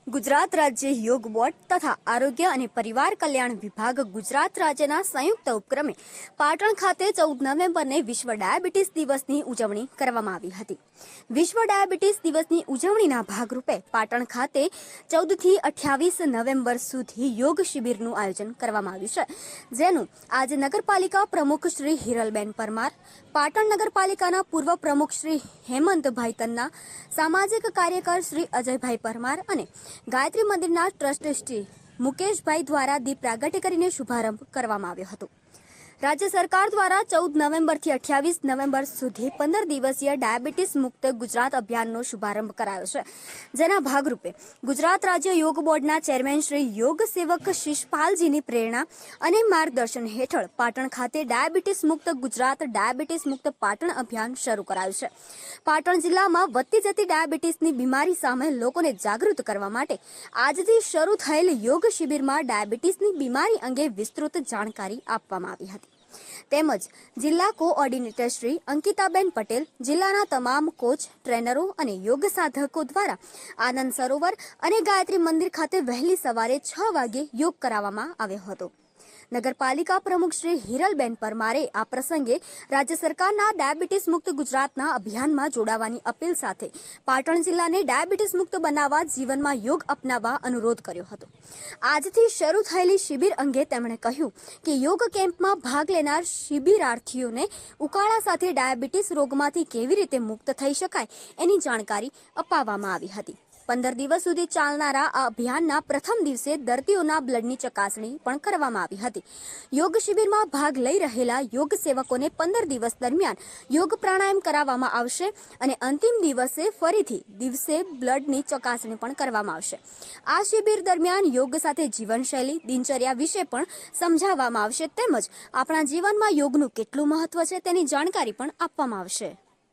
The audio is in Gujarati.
ગુજરાત રાજ્ય યોગ બોર્ડ તથા આરોગ્ય અને પરિવાર કલ્યાણ વિભાગ ગુજરાત રાજ્યના સંયુક્ત ઉપક્રમે પાટણ ખાતે 14 નવેમ્બરને વિશ્વ ડાયાબિટીસ દિવસની ઉજવણી કરવામાં આવી હતી. વિશ્વ ડાયાબિટીસ દિવસની ઉજવણીના ભાગરૂપે પાટણ ખાતે 14 થી 28 નવેમ્બર સુધી યોગ શિબિરનું આયોજન કરવામાં આવ્યું છે, જેનું આજે નગરપાલિકા પ્રમુખ શ્રી હિરલબેન પરમાર, પાટણ નગરપાલિકાના પૂર્વ પ્રમુખ શ્રી હેમંતભાઈ તન્ના, સામાજિક કાર્યકર શ્રી અજયભાઈ પરમાર અને ગાયત્રી મંદિરના ટ્રસ્ટી શ્રી મુકેશભાઈ દ્વારા દીપ પ્રાગટ્ય કરીને શુભારંભ કરવામાં આવ્યો હતો. રાજ્ય સરકાર દ્વારા 14 નવેમ્બરથી 28 નવેમ્બર સુધી 15 દિવસીય ડાયાબિટીસ મુક્ત ગુજરાત અભિયાનનો શુભારંભ કરાયો છે, જેના ભાગરૂપે ગુજરાત રાજ્ય યોગ બોર્ડના ચેરમેન શ્રી યોગ સેવક શિષપાલજીની પ્રેરણા અને માર્ગદર્શન હેઠળ પાટણ ખાતે ડાયાબિટીસ મુક્ત ગુજરાત ડાયાબિટીસ મુક્ત પાટણ અભિયાન શરૂ કરાયું છે. પાટણ જિલ્લામાં વધતી જતી ડાયાબિટીસની બીમારી સામે લોકોને જાગૃત કરવા માટે આજથી શરૂ થયેલ યોગ શિબિરમાં ડાયાબિટીસની બીમારી અંગે વિસ્તૃત જાણકારી આપવામાં આવી હતી. તેમજ જિલ્લા કોઓર્ડિનેટર શ્રી અંકિતાબેન પટેલ, જિલ્લાના તમામ કોચ, ટ્રેનરો અને યોગ સાધકો દ્વારા આનંદ સરોવર અને ગાયત્રી મંદિર ખાતે વહેલી સવારે 6 વાગે યોગ કરાવવામાં આવ્યો હતો. નગરપાલિકા પ્રમુખ શ્રી હિરલબેન પરમારે આ પ્રસંગે રાજ્ય સરકારના ડાયાબિટીસ મુક્ત ગુજરાતના અભિયાનમાં જોડાવાની અપીલ સાથે પાટણ જિલ્લાને ડાયાબિટીસ મુક્ત બનાવવા જીવનમાં યોગ અપનાવવા અનુરોધ કર્યો હતો. આજથી શરૂ થયેલી શિબિર અંગે તેમણે કહ્યું કે યોગ કેમ્પમાં ભાગ લેનાર શિબિરાર્થીઓને ઉકાળા સાથે ડાયાબિટીસ રોગમાંથી કેવી રીતે મુક્ત થઈ શકાય એની જાણકારી અપાવવામાં આવી હતી. 15 દિવસ સુધી ચાલનારા આ અભિયાનના પ્રથમ દિવસે દર્દીઓના બ્લડની ચકાસણી પણ કરવામાં આવી હતી. યોગ શિબિરમાં ભાગ લઈ રહેલા યોગ સેવકોને 15 દિવસ દરમિયાન યોગ પ્રાણાયામ કરાવવામાં આવશે અને અંતિમ દિવસે ફરીથી દિવસે બ્લડની ચકાસણી પણ કરવામાં આવશે. આ શિબિર દરમિયાન યોગ સાથે જીવનશૈલી, દિનચર્યા વિશે પણ સમજાવવામાં આવશે, તેમજ આપણા જીવનમાં યોગનું કેટલું મહત્વ છે તેની જાણકારી પણ આપવામાં આવશે.